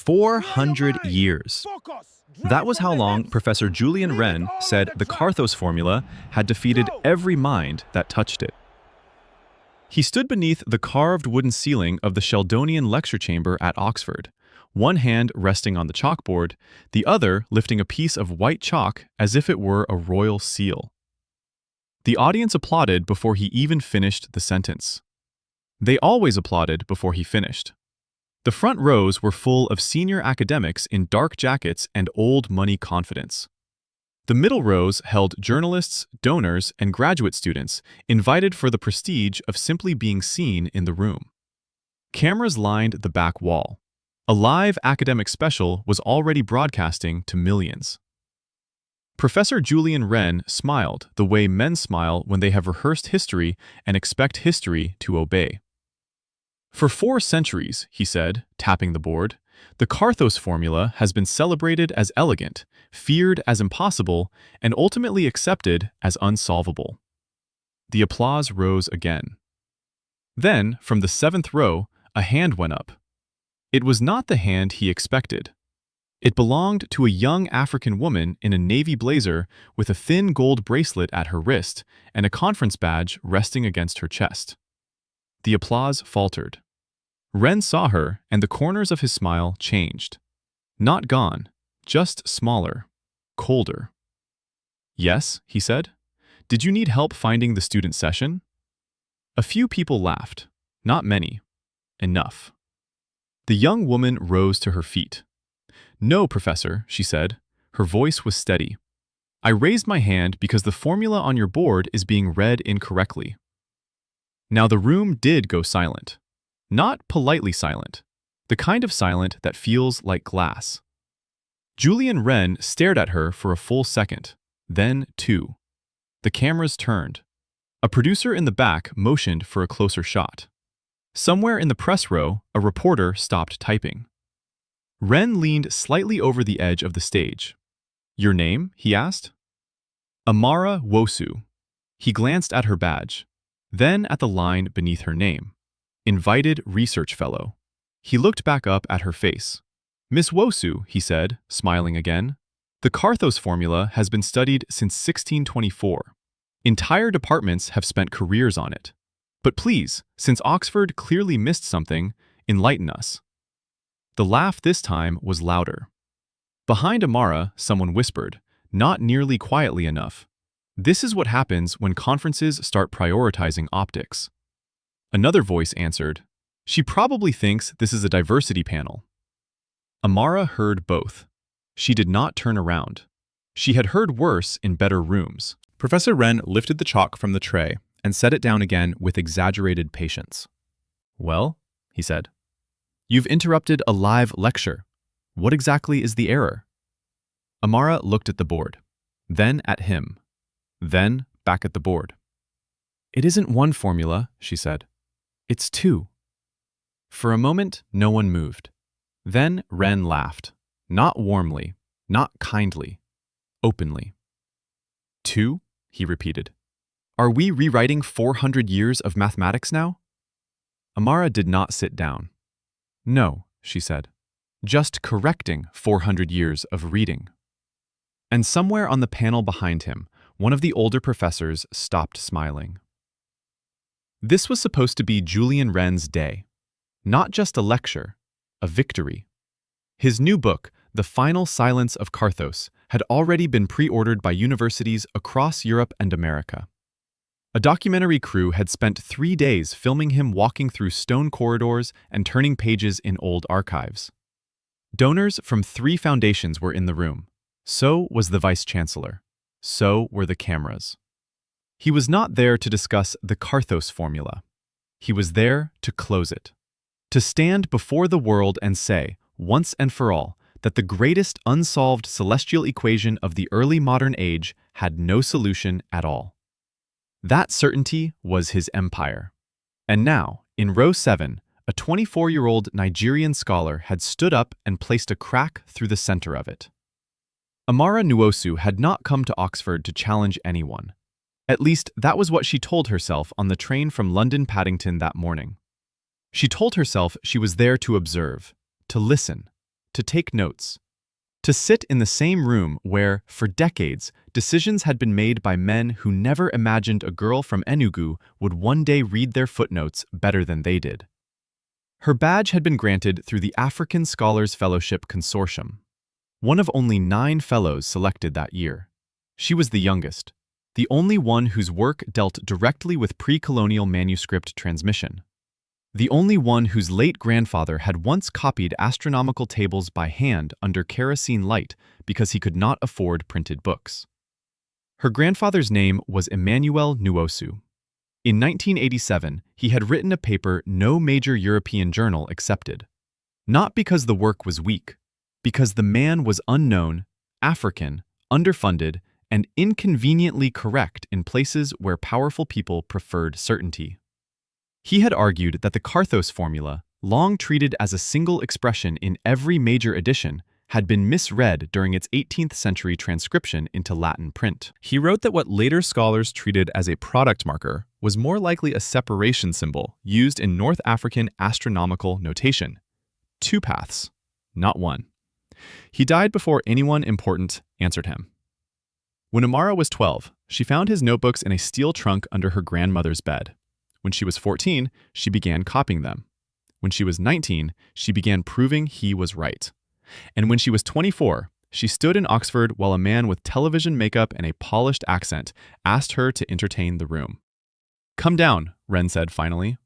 400 years. That was how long Professor Julian Wren said the Carthos formula had defeated every mind that touched it. He stood beneath the carved wooden ceiling of the Sheldonian lecture chamber at Oxford, one hand resting on the chalkboard, the other lifting a piece of white chalk as if it were a royal seal. The audience applauded before he even finished the sentence. They always applauded before he finished. The front rows were full of senior academics in dark jackets and old money confidence. The middle rows held journalists, donors, and graduate students invited for the prestige of simply being seen in the room. Cameras lined the back wall. A live academic special was already broadcasting to millions. Professor Julian Wren smiled the way men smile when they have rehearsed history and expect history to obey. For 4 centuries, he said, tapping the board, the Carthos formula has been celebrated as elegant, feared as impossible, and ultimately accepted as unsolvable. The applause rose again. Then, from the 7th row, a hand went up. It was not the hand he expected. It belonged to a young African woman in a navy blazer with a thin gold bracelet at her wrist and a conference badge resting against her chest. The applause faltered. Wren saw her, and the corners of his smile changed. Not gone, just smaller, colder. "Yes," he said. "Did you need help finding the student session?" A few people laughed. Not many. Enough. The young woman rose to her feet. "No, Professor," she said. Her voice was steady. "I raised my hand because the formula on your board is being read incorrectly." Now the room did go silent. Not politely silent. The kind of silent that feels like glass. Julian Wren stared at her for a full second. Then 2. The cameras turned. A producer in the back motioned for a closer shot. Somewhere in the press row, a reporter stopped typing. Wren leaned slightly over the edge of the stage. "Your name?" he asked. "Amara Nwosu." He glanced at her badge, then at the line beneath her name. Invited Research Fellow. He looked back up at her face. "Miss Nwosu," he said, smiling again, "the Carthos formula has been studied since 1624. Entire departments have spent careers on it. But please, since Oxford clearly missed something, enlighten us." The laugh this time was louder. Behind Amara, someone whispered, not nearly quietly enough, "This is what happens when conferences start prioritizing optics." Another voice answered, "She probably thinks this is a diversity panel." Amara heard both. She did not turn around. She had heard worse in better rooms. Professor Wren lifted the chalk from the tray and set it down again with exaggerated patience. "Well," he said, "you've interrupted a live lecture. What exactly is the error?" Amara looked at the board, then at him, then back at the board. "It isn't one formula," she said. "It's 2. For a moment, no one moved. Then Wren laughed. Not warmly, not kindly, openly. "2?" he repeated. "Are we rewriting 400 years of mathematics now?" Amara did not sit down. "No," she said. "Just correcting 400 years of reading." And somewhere on the panel behind him, one of the older professors stopped smiling. This was supposed to be Julian Wren's day. Not just a lecture, a victory. His new book, The Final Silence of Carthos, had already been pre-ordered by universities across Europe and America. A documentary crew had spent 3 days filming him walking through stone corridors and turning pages in old archives. Donors from 3 foundations were in the room. So was the vice-chancellor. So were the cameras. He was not there to discuss the Carthos formula. He was there to close it. To stand before the world and say, once and for all, that the greatest unsolved celestial equation of the early modern age had no solution at all. That certainty was his empire. And now, in row 7, a 24-year-old Nigerian scholar had stood up and placed a crack through the center of it. Amara Nwosu had not come to Oxford to challenge anyone. At least, that was what she told herself on the train from London Paddington that morning. She told herself she was there to observe, to listen, to take notes. To sit in the same room where, for decades, decisions had been made by men who never imagined a girl from Enugu would one day read their footnotes better than they did. Her badge had been granted through the African Scholars Fellowship Consortium, one of only 9 fellows selected that year. She was the youngest, the only one whose work dealt directly with pre-colonial manuscript transmission. The only one whose late grandfather had once copied astronomical tables by hand under kerosene light because he could not afford printed books. Her grandfather's name was Amara Nwosu. In 1987, he had written a paper no major European journal accepted. Not because the work was weak, because the man was unknown, African, underfunded, and inconveniently correct in places where powerful people preferred certainty. He had argued that the Carthos formula, long treated as a single expression in every major edition, had been misread during its 18th century transcription into Latin print. He wrote that what later scholars treated as a product marker was more likely a separation symbol used in North African astronomical notation. 2 paths, not one. He died before anyone important answered him. When Amara was 12, she found his notebooks in a steel trunk under her grandmother's bed. When she was 14, she began copying them. When she was 19, she began proving he was right. And when she was 24, she stood in Oxford while a man with television makeup and a polished accent asked her to entertain the room. "Come down," Wren said finally.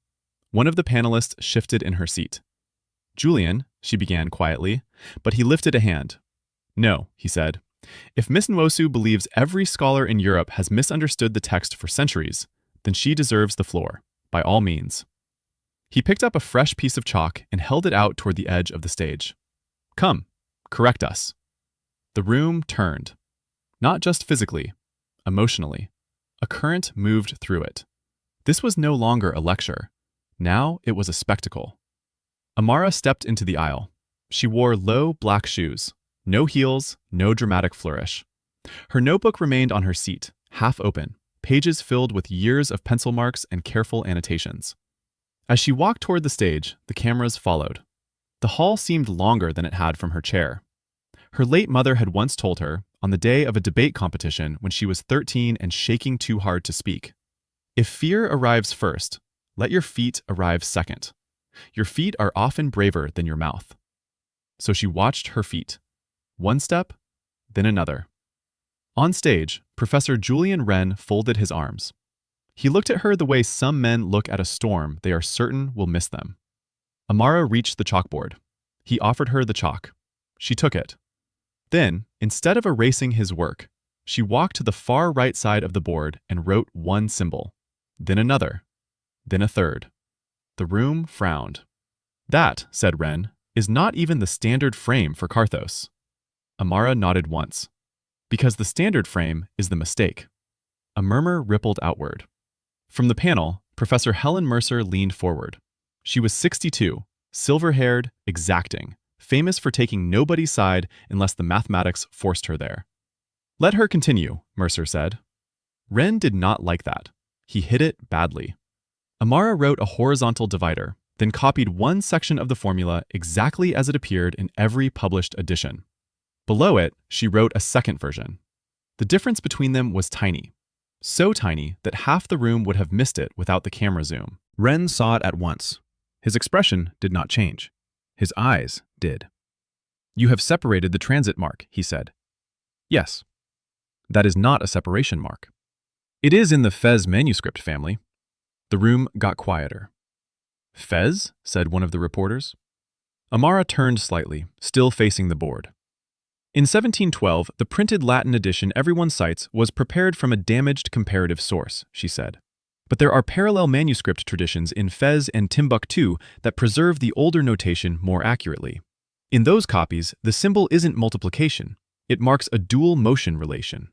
One of the panelists shifted in her seat. "Julian," she began quietly, but he lifted a hand. "No," he said. "If Miss Nwosu believes every scholar in Europe has misunderstood the text for centuries, then she deserves the floor, by all means." He picked up a fresh piece of chalk and held it out toward the edge of the stage. "Come, correct us." The room turned. Not just physically, emotionally. A current moved through it. This was no longer a lecture. Now it was a spectacle. Amara stepped into the aisle. She wore low black shoes. No heels, no dramatic flourish. Her notebook remained on her seat, half open, pages filled with years of pencil marks and careful annotations. As she walked toward the stage, the cameras followed. The hall seemed longer than it had from her chair. Her late mother had once told her, on the day of a debate competition when she was 13 and shaking too hard to speak, "If fear arrives first, let your feet arrive second. Your feet are often braver than your mouth." So she watched her feet. One step, then another. On stage, Professor Julian Wren folded his arms. He looked at her the way some men look at a storm they are certain will miss them. Amara reached the chalkboard. He offered her the chalk. She took it. Then, instead of erasing his work, she walked to the far right side of the board and wrote one symbol, then another, then a third. The room frowned. "That," said Wren, "is not even the standard frame for Carthos." Amara nodded once. "Because the standard frame is the mistake." A murmur rippled outward. From the panel, Professor Helen Mercer leaned forward. She was 62, silver-haired, exacting, famous for taking nobody's side unless the mathematics forced her there. "Let her continue," Mercer said. Wren did not like that. He hid it badly. Amara wrote a horizontal divider, then copied one section of the formula exactly as it appeared in every published edition. Below it, she wrote a second version. The difference between them was tiny. So tiny that half the room would have missed it without the camera zoom. Wren saw it at once. His expression did not change. His eyes did. "You have separated the transit mark," he said. "Yes. That is not a separation mark. It is in the Fez manuscript family." The room got quieter. "Fez?" said one of the reporters. Amara turned slightly, still facing the board. "In 1712, the printed Latin edition everyone cites was prepared from a damaged comparative source," she said. "But there are parallel manuscript traditions in Fez and Timbuktu that preserve the older notation more accurately. In those copies, the symbol isn't multiplication. It marks a dual motion relation."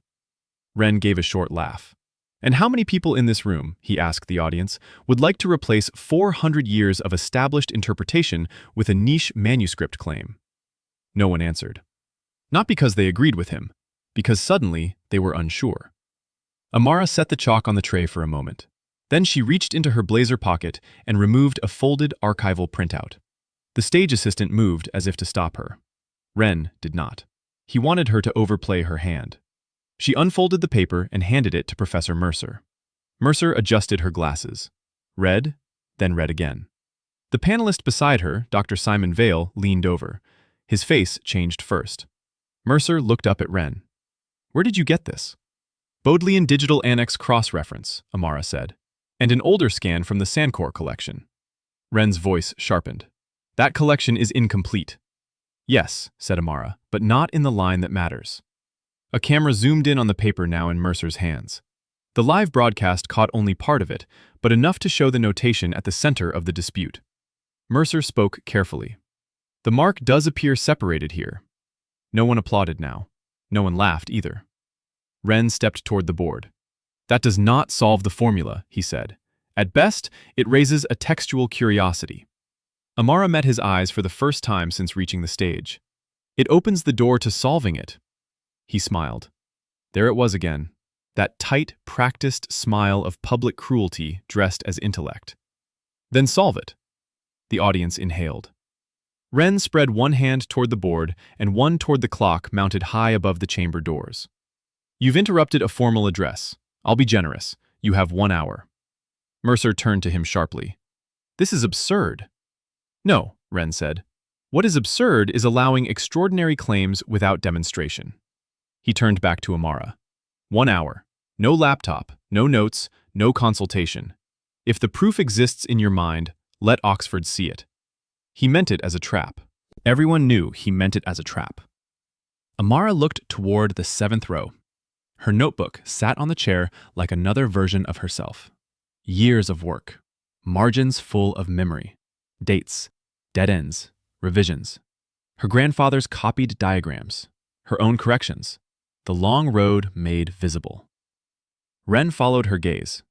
Wren gave a short laugh. "And how many people in this room," he asked the audience, "would like to replace 400 years of established interpretation with a niche manuscript claim?" No one answered. Not because they agreed with him, because suddenly they were unsure. Amara set the chalk on the tray for a moment. Then she reached into her blazer pocket and removed a folded archival printout. The stage assistant moved as if to stop her. Wren did not. He wanted her to overplay her hand. She unfolded the paper and handed it to Professor Mercer. Mercer adjusted her glasses. Read, then read again. The panelist beside her, Dr. Simon Vale, leaned over. His face changed first. Mercer looked up at Wren. "Where did you get this?" "Bodleian Digital Annex Cross-Reference," Amara said, "and an older scan from the Sancor collection." Wren's voice sharpened. "That collection is incomplete." "Yes," said Amara, "but not in the line that matters." A camera zoomed in on the paper now in Mercer's hands. The live broadcast caught only part of it, but enough to show the notation at the center of the dispute. Mercer spoke carefully. "The mark does appear separated here." No one applauded now. No one laughed either. Wren stepped toward the board. "That does not solve the formula," he said. "At best, it raises a textual curiosity." Amara met his eyes for the first time since reaching the stage. "It opens the door to solving it." He smiled. There it was again, that tight, practiced smile of public cruelty dressed as intellect. "Then solve it." The audience inhaled. Wren spread one hand toward the board and one toward the clock mounted high above the chamber doors. "You've interrupted a formal address. I'll be generous. You have 1 hour." Mercer turned to him sharply. "This is absurd." "No," Wren said. "What is absurd is allowing extraordinary claims without demonstration." He turned back to Amara. 1 hour. No laptop, no notes, no consultation. If the proof exists in your mind, let Oxford see it. He meant it as a trap. Everyone knew he meant it as a trap. Amara looked toward the 7th row. Her notebook sat on the chair like another version of herself. Years of work. Margins full of memory. Dates. Dead ends. Revisions. Her grandfather's copied diagrams. Her own corrections. The long road made visible. Wren followed her gaze.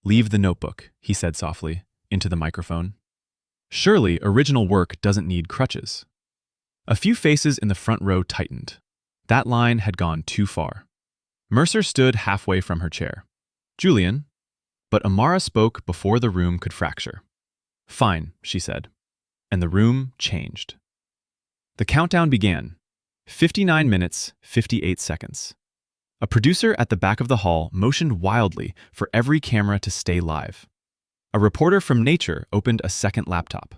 "Leave the notebook," he said softly, into the microphone. "Surely original work doesn't need crutches." A few faces in the front row tightened. That line had gone too far. Mercer stood halfway from her chair. "Julian?" But Amara spoke before the room could fracture. "Fine," she said. And the room changed. The countdown began. 59 minutes, 58 seconds. A producer at the back of the hall motioned wildly for every camera to stay live. A reporter from Nature opened a second laptop.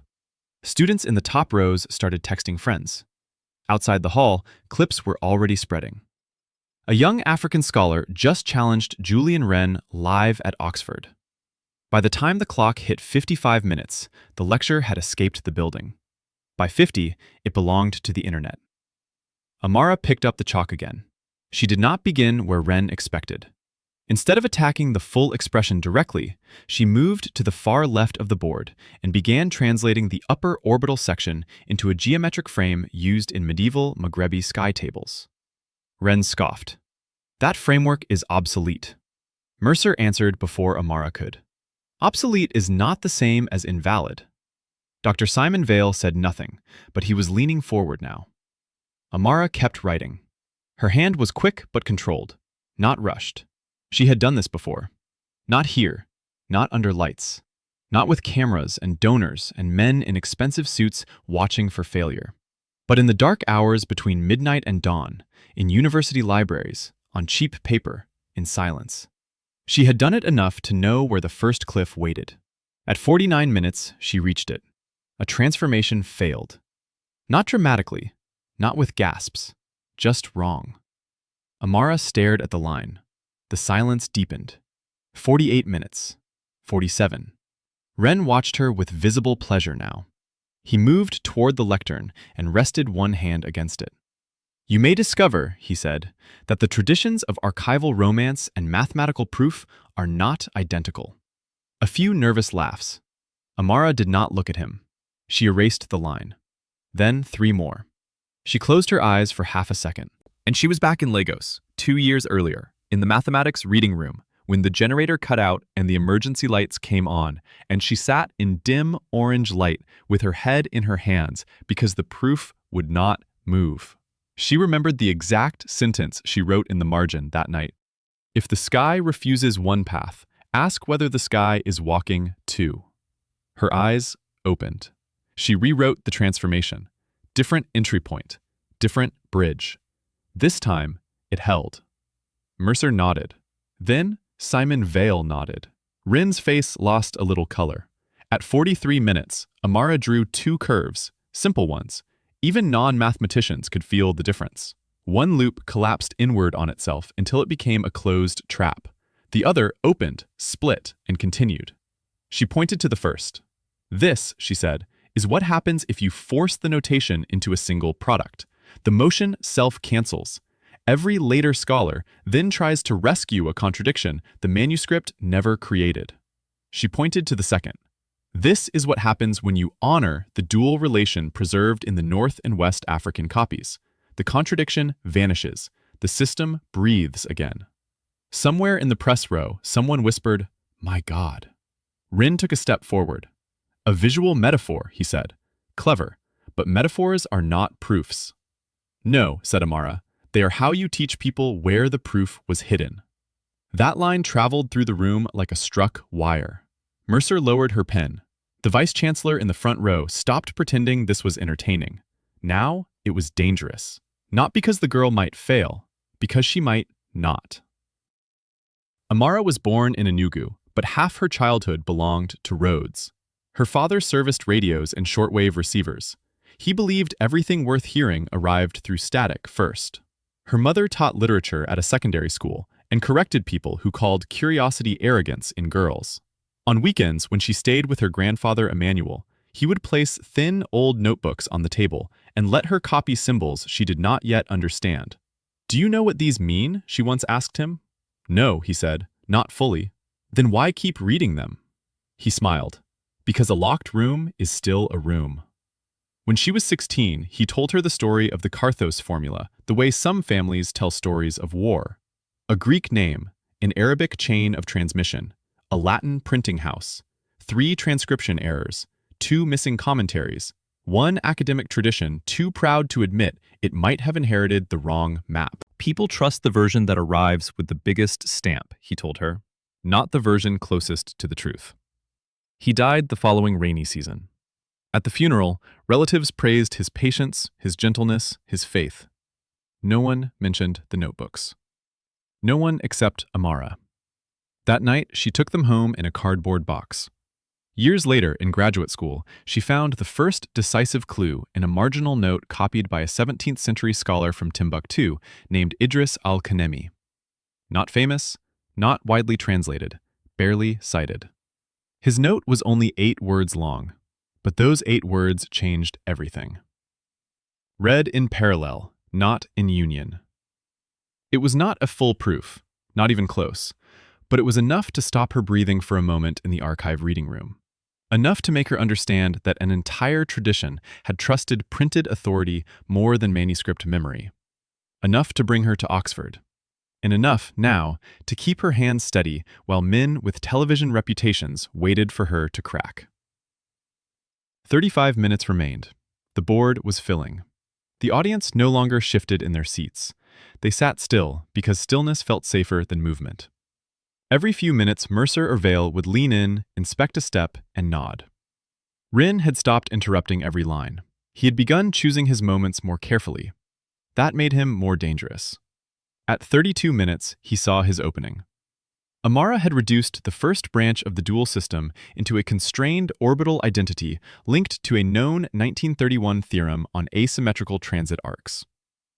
Students in the top rows started texting friends. Outside the hall, clips were already spreading. A young African scholar just challenged Julian Wren live at Oxford. By the time the clock hit 55 minutes, the lecture had escaped the building. By 50, it belonged to the internet. Amara picked up the chalk again. She did not begin where Wren expected. Instead of attacking the full expression directly, she moved to the far left of the board and began translating the upper orbital section into a geometric frame used in medieval Maghrebi sky tables. Wren scoffed. "That framework is obsolete." Mercer answered before Amara could. "Obsolete is not the same as invalid." Dr. Simon Vale said nothing, but he was leaning forward now. Amara kept writing. Her hand was quick but controlled, not rushed. She had done this before. Not here, not under lights, not with cameras and donors and men in expensive suits watching for failure, but in the dark hours between midnight and dawn, in university libraries, on cheap paper, in silence. She had done it enough to know where the first cliff waited. At 49 minutes, she reached it. A transformation failed. Not dramatically, not with gasps, just wrong. Amara stared at the line. The silence deepened. 48 minutes. 47. Wren watched her with visible pleasure now. He moved toward the lectern and rested one hand against it. "You may discover," he said, "that the traditions of archival romance and mathematical proof are not identical." A few nervous laughs. Amara did not look at him. She erased the line. Then 3 more. She closed her eyes for half a second. And she was back in Lagos, 2 years earlier, in the mathematics reading room, when the generator cut out and the emergency lights came on, and she sat in dim orange light with her head in her hands because the proof would not move. She remembered the exact sentence she wrote in the margin that night. "If the sky refuses one path, ask whether the sky is walking too." Her eyes opened. She rewrote the transformation. Different entry point. Different bridge. This time, it held. Mercer nodded. Then, Simon Vale nodded. Rin's face lost a little color. At 43 minutes, Amara drew 2 curves, simple ones. Even non-mathematicians could feel the difference. One loop collapsed inward on itself until it became a closed trap. The other opened, split, and continued. She pointed to the first. This, she said, is what happens if you force the notation into a single product. The motion self-cancels. Every later scholar then tries to rescue a contradiction the manuscript never created. She pointed to the second. This is what happens when you honor the dual relation preserved in the North and West African copies. The contradiction vanishes. The system breathes again. Somewhere in the press row, someone whispered, "My God." Rin took a step forward. "A visual metaphor," he said. "Clever, but metaphors are not proofs." "No," said Amara. "They are how you teach people where the proof was hidden." That line traveled through the room like a struck wire. Mercer lowered her pen. The vice-chancellor in the front row stopped pretending this was entertaining. Now, it was dangerous. Not because the girl might fail, because she might not. Amara was born in Enugu, but half her childhood belonged to Rhodes. Her father serviced radios and shortwave receivers. He believed everything worth hearing arrived through static first. Her mother taught literature at a secondary school and corrected people who called curiosity arrogance in girls. On weekends, when she stayed with her grandfather Emmanuel, he would place thin, old notebooks on the table and let her copy symbols she did not yet understand. "Do you know what these mean?" she once asked him. "No," he said, "not fully." "Then why keep reading them?" He smiled. "Because a locked room is still a room." When she was 16, he told her the story of the Carthos formula, the way some families tell stories of war. A Greek name, an Arabic chain of transmission, a Latin printing house, 3 transcription errors, 2 missing commentaries, 1 academic tradition too proud to admit it might have inherited the wrong map. "People trust the version that arrives with the biggest stamp," he told her, "not the version closest to the truth." He died the following rainy season. At the funeral, relatives praised his patience, his gentleness, his faith. No one mentioned the notebooks. No one except Amara. That night, she took them home in a cardboard box. Years later, in graduate school, she found the first decisive clue in a marginal note copied by a 17th century scholar from Timbuktu named Idris al-Kanemi. Not famous, not widely translated, barely cited. His note was only 8 words long, but those 8 words changed everything. Read in parallel, not in union. It was not a full proof, not even close, but it was enough to stop her breathing for a moment in the archive reading room. Enough to make her understand that an entire tradition had trusted printed authority more than manuscript memory. Enough to bring her to Oxford. And enough, now, to keep her hands steady while men with television reputations waited for her to crack. 35 minutes remained. The board was filling. The audience no longer shifted in their seats. They sat still because stillness felt safer than movement. Every few minutes, Mercer or Vale would lean in, inspect a step, and nod. Rin had stopped interrupting every line. He had begun choosing his moments more carefully. That made him more dangerous. At 32 minutes, he saw his opening. Amara had reduced the first branch of the dual system into a constrained orbital identity linked to a known 1931 theorem on asymmetrical transit arcs.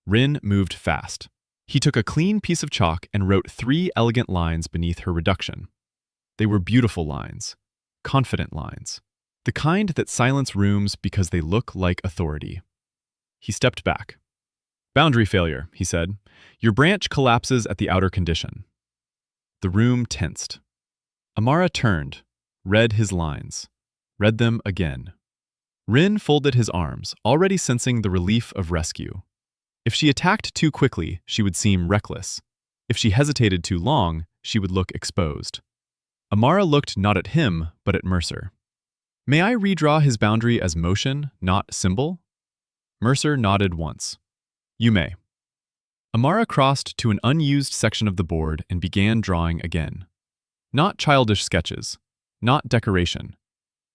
Rin moved fast. He took a clean piece of chalk and wrote 3 elegant lines beneath her reduction. They were beautiful lines, confident lines, the kind that silence rooms because they look like authority. He stepped back. "Boundary failure," he said. "Your branch collapses at the outer condition." The room tensed. Amara turned, read his lines, read them again. Rin folded his arms, already sensing the relief of rescue. If she attacked too quickly, she would seem reckless. If she hesitated too long, she would look exposed. Amara looked not at him, but at Mercer. "May I redraw his boundary as motion, not symbol?" Mercer nodded once. "You may." Amara crossed to an unused section of the board and began drawing again. Not childish sketches, not decoration.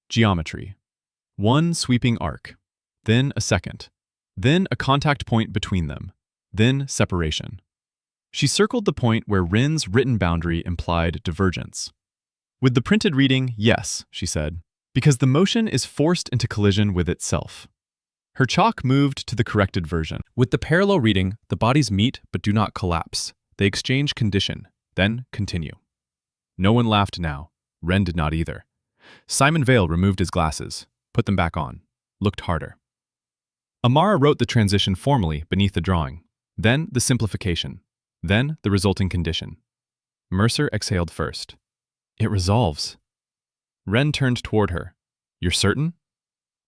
Geometry. One sweeping arc, then a second, then a contact point between them, then separation. She circled the point where Ren's written boundary implied divergence. With the printed reading, yes, she said, because the motion is forced into collision with itself. Her chalk moved to the corrected version. With the parallel reading, the bodies meet but do not collapse. They exchange condition, then continue. No one laughed now. Ren did not either. Simon Vale removed his glasses, put them back on, looked harder. Amara wrote the transition formally beneath the drawing, then the simplification, then the resulting condition. Mercer exhaled first. It resolves. Ren turned toward her. You're certain?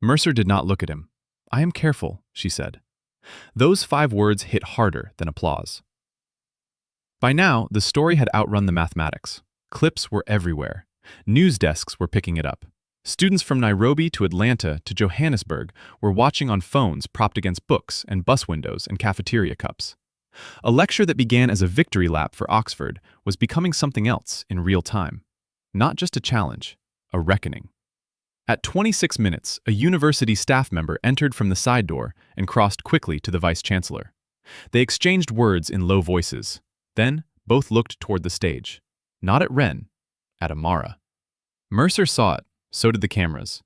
Mercer did not look at him. I am careful, she said. Those 5 words hit harder than applause. By now, the story had outrun the mathematics. Clips were everywhere. News desks were picking it up. Students from Nairobi to Atlanta to Johannesburg were watching on phones propped against books and bus windows and cafeteria cups. A lecture that began as a victory lap for Oxford was becoming something else in real time. Not just a challenge, a reckoning. At 26 minutes, a university staff member entered from the side door and crossed quickly to the vice-chancellor. They exchanged words in low voices. Then, both looked toward the stage. Not at Ren, at Amara. Mercer saw it, so did the cameras.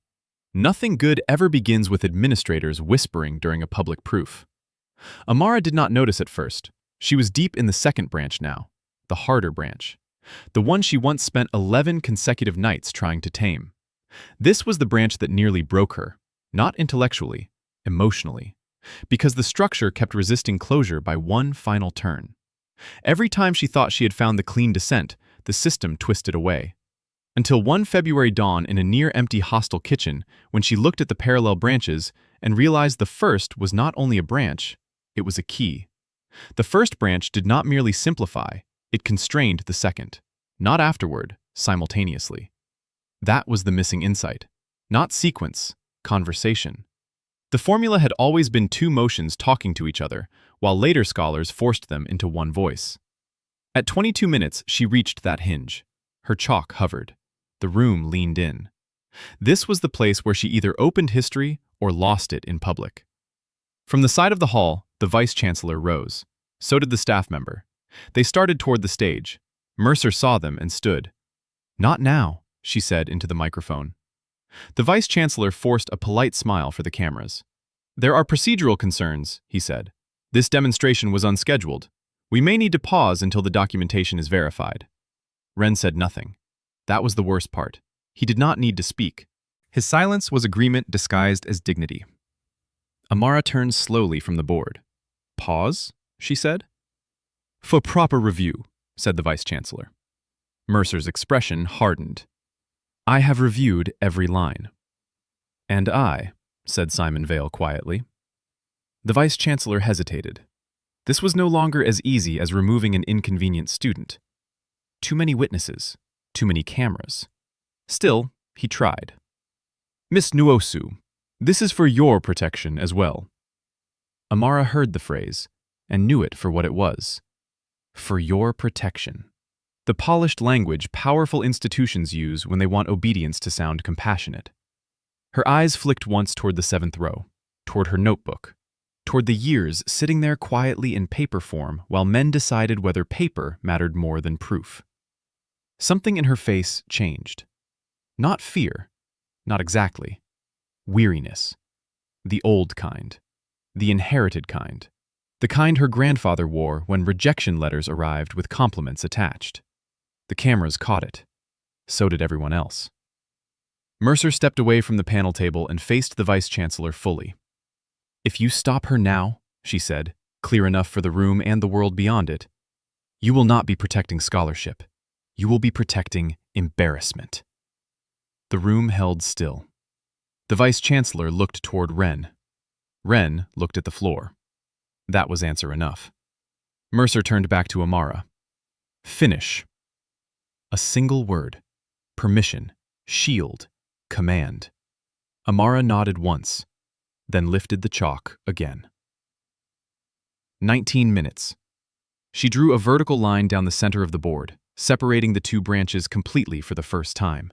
Nothing good ever begins with administrators whispering during a public proof. Amara did not notice at first. She was deep in the second branch now, the harder branch. The one she once spent 11 consecutive nights trying to tame. This was the branch that nearly broke her, not intellectually, emotionally, because the structure kept resisting closure by one final turn. Every time she thought she had found the clean descent, the system twisted away. Until one February dawn in a near-empty hostel kitchen when she looked at the parallel branches and realized the first was not only a branch, it was a key. The first branch did not merely simplify, it constrained the second, not afterward, simultaneously. That was the missing insight. Not sequence, conversation. The formula had always been 2 motions talking to each other, while later scholars forced them into one voice. At 22 minutes, she reached that hinge. Her chalk hovered. The room leaned in. This was the place where she either opened history or lost it in public. From the side of the hall, the vice-chancellor rose. So did the staff member. They started toward the stage. Mercer saw them and stood. Not now, she said into the microphone. The vice-chancellor forced a polite smile for the cameras. There are procedural concerns, he said. This demonstration was unscheduled. We may need to pause until the documentation is verified. Ren said nothing. That was the worst part. He did not need to speak. His silence was agreement disguised as dignity. Amara turned slowly from the board. Pause, she said. For proper review, said the vice-chancellor. Mercer's expression hardened. I have reviewed every line. And I, said Simon Vale quietly. The vice-chancellor hesitated. This was no longer as easy as removing an inconvenient student. Too many witnesses, too many cameras. Still, he tried. Miss Nwosu, this is for your protection as well. Amara heard the phrase and knew it for what it was. For your protection. The polished language powerful institutions use when they want obedience to sound compassionate. Her eyes flicked once toward the 7th row, toward her notebook, toward the years sitting there quietly in paper form while men decided whether paper mattered more than proof. Something in her face changed. Not fear, not exactly. Weariness. The old kind. The inherited kind. The kind her grandfather wore when rejection letters arrived with compliments attached. The cameras caught it. So did everyone else. Mercer stepped away from the panel table and faced the vice-chancellor fully. If you stop her now, she said, clear enough for the room and the world beyond it, you will not be protecting scholarship. You will be protecting embarrassment. The room held still. The vice-chancellor looked toward Ren. Ren looked at the floor. That was answer enough. Mercer turned back to Amara. Finish. A single word. Permission. Shield. Command. Amara nodded once, then lifted the chalk again. 19 minutes. She drew a vertical line down the center of the board, separating the 2 branches completely for the first time.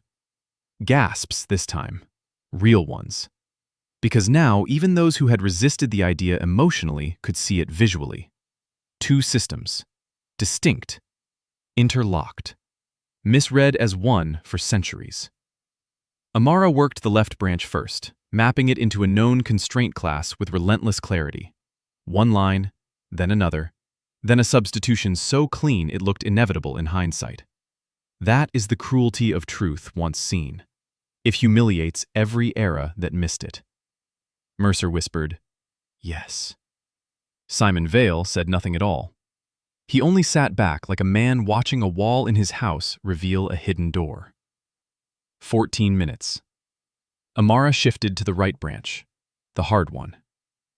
Gasps this time. Real ones. Because now, even those who had resisted the idea emotionally could see it visually. Two systems. Distinct. Interlocked. Misread as one for centuries. Amara worked the left branch first, mapping it into a known constraint class with relentless clarity. One line, then another, then a substitution so clean it looked inevitable in hindsight. That is the cruelty of truth once seen. It humiliates every era that missed it. Mercer whispered, "Yes." Simon Vale said nothing at all. He only sat back like a man watching a wall in his house reveal a hidden door. 14 minutes. Amara shifted to the right branch, the hard one.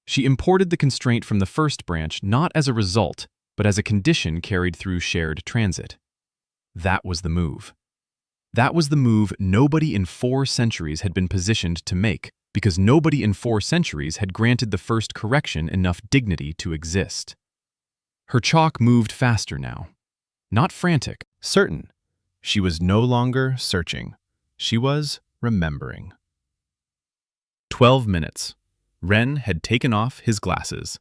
She imported the constraint from the first branch not as a result, but as a condition carried through shared transit. That was the move. That was the move nobody in 4 centuries had been positioned to make, because nobody in 4 centuries had granted the first correction enough dignity to exist. Her chalk moved faster now. Not frantic, certain. She was no longer searching. She was remembering. 12 minutes. Ren had taken off his glasses.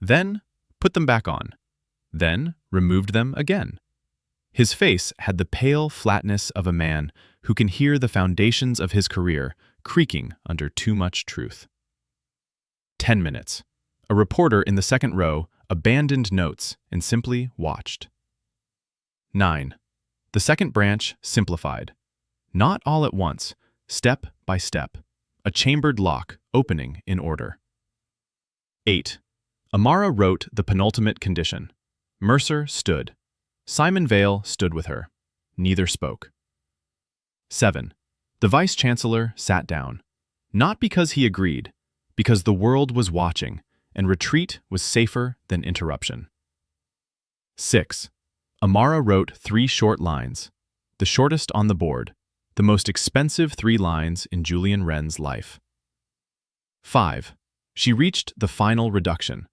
Then put them back on. Then removed them again. His face had the pale flatness of a man who can hear the foundations of his career creaking under too much truth. 10 minutes. A reporter in the second row abandoned notes and simply watched. 9. The second branch simplified. Not all at once, step by step. A chambered lock opening in order. 8. Amara wrote the penultimate condition. Mercer stood. Simon Vale stood with her. Neither spoke. 7. The Vice-Chancellor sat down. Not because he agreed, because the world was watching, and retreat was safer than interruption. 6. Amara wrote 3 short lines, the shortest on the board, the most expensive 3 lines in Julian Wren's life. 5. She reached the final reduction.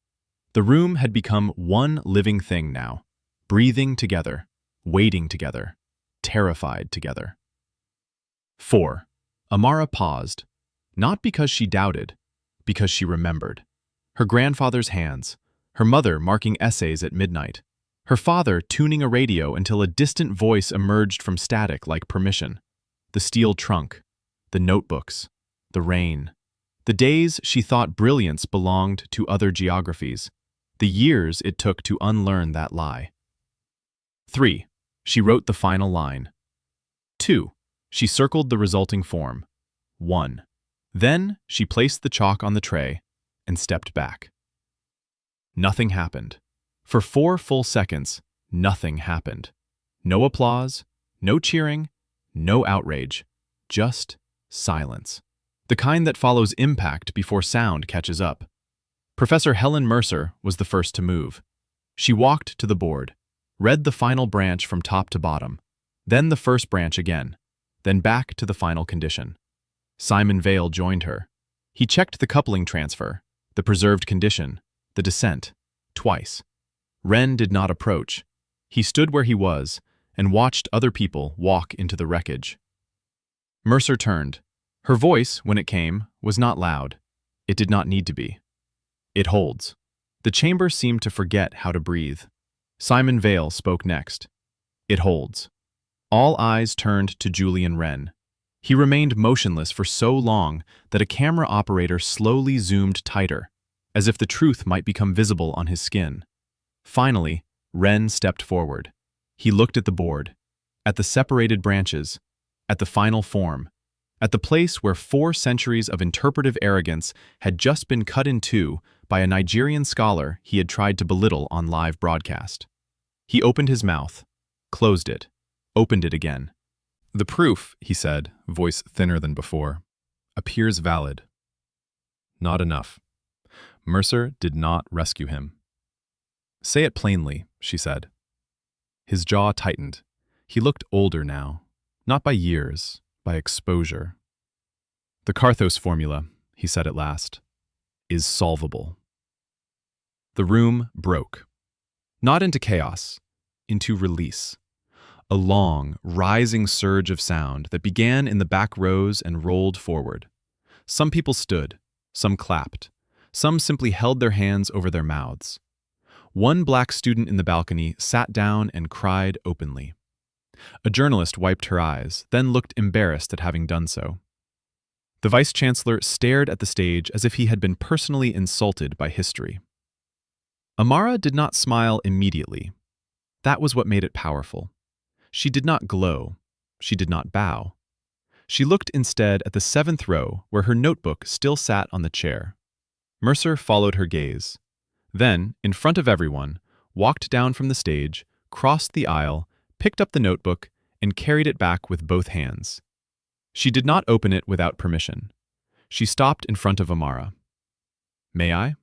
The room had become one living thing now, breathing together, waiting together, terrified together. 4. Amara paused, not because she doubted, because she remembered. Her grandfather's hands, her mother marking essays at midnight, her father tuning a radio until a distant voice emerged from static like permission, the steel trunk, the notebooks, the rain, the days she thought brilliance belonged to other geographies, the years it took to unlearn that lie. 3. She wrote the final line. 2. She circled the resulting form. 1. Then she placed the chalk on the tray and stepped back. Nothing happened. For 4 full seconds, nothing happened. No applause, no cheering, no outrage, just silence. The kind that follows impact before sound catches up. Professor Helen Mercer was the first to move. She walked to the board, read the final branch from top to bottom, then the first branch again, then back to the final condition. Simon Vale joined her. He checked the coupling transfer, the preserved condition, the descent, twice. Wren did not approach. He stood where he was and watched other people walk into the wreckage. Mercer turned. Her voice, when it came, was not loud. It did not need to be. It holds. The chamber seemed to forget how to breathe. Simon Vale spoke next. It holds. All eyes turned to Julian Wren. He remained motionless for so long that a camera operator slowly zoomed tighter, as if the truth might become visible on his skin. Finally, Wren stepped forward. He looked at the board, at the separated branches, at the final form, at the place where 4 centuries of interpretive arrogance had just been cut in 2 by a Nigerian scholar he had tried to belittle on live broadcast. He opened his mouth, closed it, opened it again. "The proof," he said, voice thinner than before, "appears valid." Not enough. Mercer did not rescue him. "Say it plainly," she said. His jaw tightened. He looked older now, not by years, by exposure. "The Carthos formula," he said at last, "is solvable." The room broke. Not into chaos, into release. A long, rising surge of sound that began in the back rows and rolled forward. Some people stood, Some clapped. Some simply held their hands over their mouths. One black student in the balcony sat down and cried openly. A journalist wiped her eyes, then looked embarrassed at having done so. The vice-chancellor stared at the stage as if he had been personally insulted by history. Amara did not smile immediately. That was what made it powerful. She did not glow. She did not bow. She looked instead at the 7th row where her notebook still sat on the chair. Mercer followed her gaze. Then, in front of everyone, walked down from the stage, crossed the aisle, picked up the notebook, and carried it back with both hands. She did not open it without permission. She stopped in front of Amara. "May I?"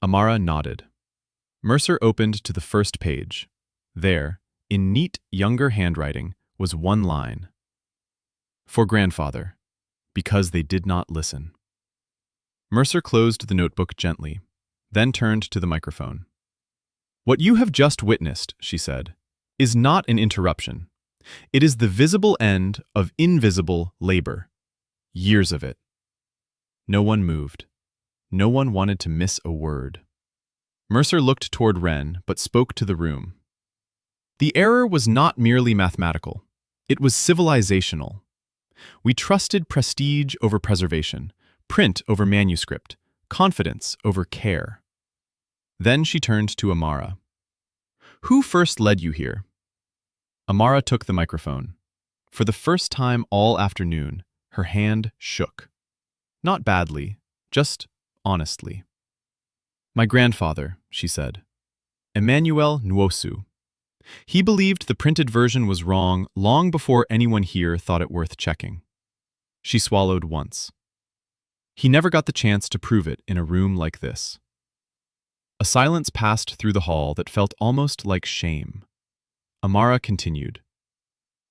Amara nodded. Mercer opened to the first page. There, in neat, younger handwriting, was one line. "For grandfather, because they did not listen." Mercer closed the notebook gently, then turned to the microphone. "What you have just witnessed," she said, "is not an interruption. It is the visible end of invisible labor. Years of it." No one moved. No one wanted to miss a word. Mercer looked toward Wren, but spoke to the room. The error was not merely mathematical. It was civilizational. We trusted prestige over preservation, print over manuscript, confidence over care. Then she turned to Amara. "Who first led you here?" Amara took the microphone. For the first time all afternoon, her hand shook. Not badly, just honestly. "My grandfather," she said. "Amara Nwosu. He believed the printed version was wrong long before anyone here thought it worth checking." She swallowed once. "He never got the chance to prove it in a room like this." A silence passed through the hall that felt almost like shame. Amara continued.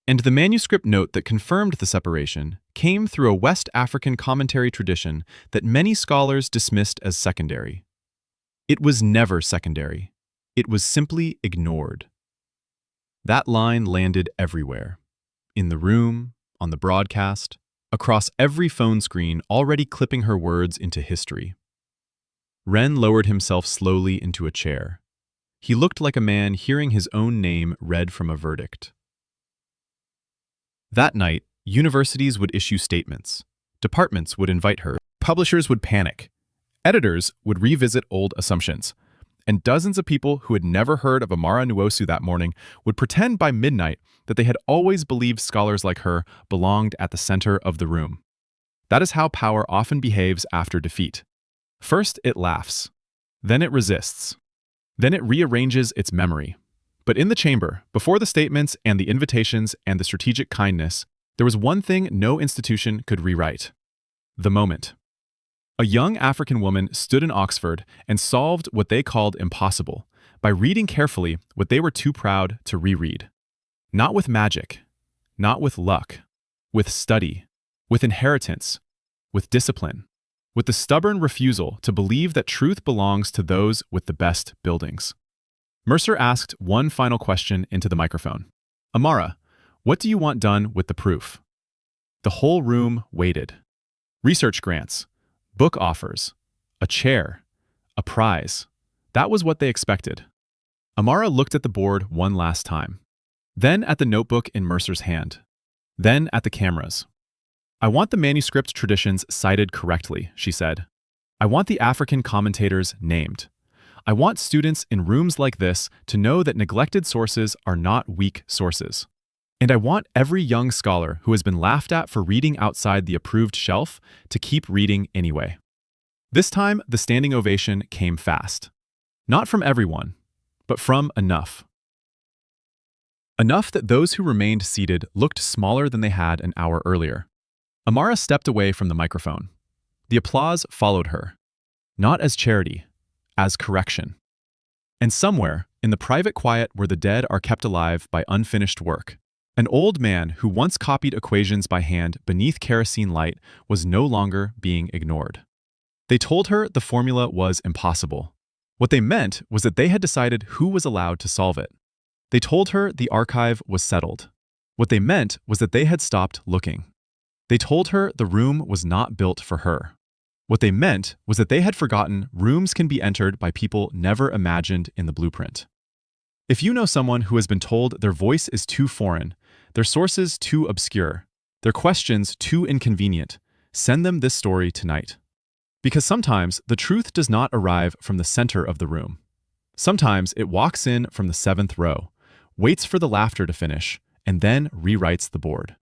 "And the manuscript note that confirmed the separation came through a West African commentary tradition that many scholars dismissed as secondary. It was never secondary. It was simply ignored." That line landed everywhere. In the room, on the broadcast, across every phone screen already clipping her words into history. Wren lowered himself slowly into a chair. He looked like a man hearing his own name read from a verdict. That night, universities would issue statements. Departments would invite her. Publishers would panic. Editors would revisit old assumptions. And dozens of people who had never heard of Amara Nwosu that morning would pretend by midnight that they had always believed scholars like her belonged at the center of the room. That is how power often behaves after defeat. First, it laughs. Then it resists. Then it rearranges its memory. But in the chamber, before the statements and the invitations and the strategic kindness, there was one thing no institution could rewrite: the moment. A young African woman stood in Oxford and solved what they called impossible by reading carefully what they were too proud to reread. Not with magic, not with luck, with study, with inheritance, with discipline, with the stubborn refusal to believe that truth belongs to those with the best buildings. Mercer asked one final question into the microphone. "Amara, what do you want done with the proof?" The whole room waited. Research grants, book offers, a chair, a prize. That was what they expected. Amara looked at the board one last time, then at the notebook in Mercer's hand, then at the cameras. "I want the manuscript traditions cited correctly," she said. "I want the African commentators named. I want students in rooms like this to know that neglected sources are not weak sources. And I want every young scholar who has been laughed at for reading outside the approved shelf to keep reading anyway." This time, the standing ovation came fast. Not from everyone, but from enough. Enough that those who remained seated looked smaller than they had an hour earlier. Amara stepped away from the microphone. The applause followed her. Not as charity, as correction. And somewhere, in the private quiet where the dead are kept alive by unfinished work, an old man who once copied equations by hand beneath kerosene light was no longer being ignored. They told her the formula was impossible. What they meant was that they had decided who was allowed to solve it. They told her the archive was settled. What they meant was that they had stopped looking. They told her the room was not built for her. What they meant was that they had forgotten rooms can be entered by people never imagined in the blueprint. If you know someone who has been told their voice is too foreign, their sources too obscure, their questions too inconvenient, send them this story tonight. Because sometimes the truth does not arrive from the center of the room. Sometimes it walks in from the seventh row, waits for the laughter to finish, and then rewrites the board.